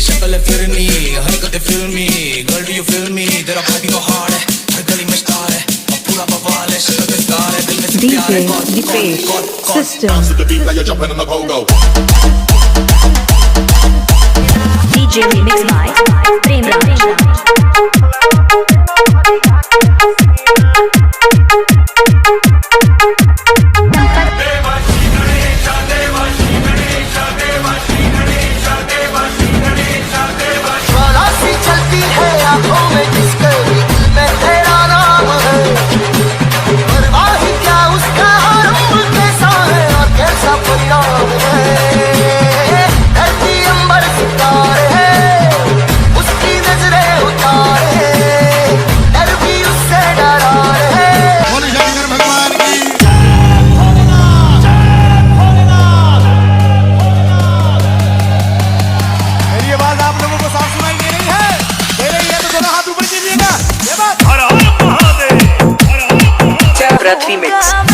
शक्ल फिरनी हरकत फिल्मी girl do you feel me तेरा पार्टी तो हार्ड है हर गली में स्टार है और पूरा बवाल है शक्ल पे स्टार है दिल में से प्यार है Dance to the beat like you're jumping on the go-go. DJ remix by Prem Raj. Navratri mix.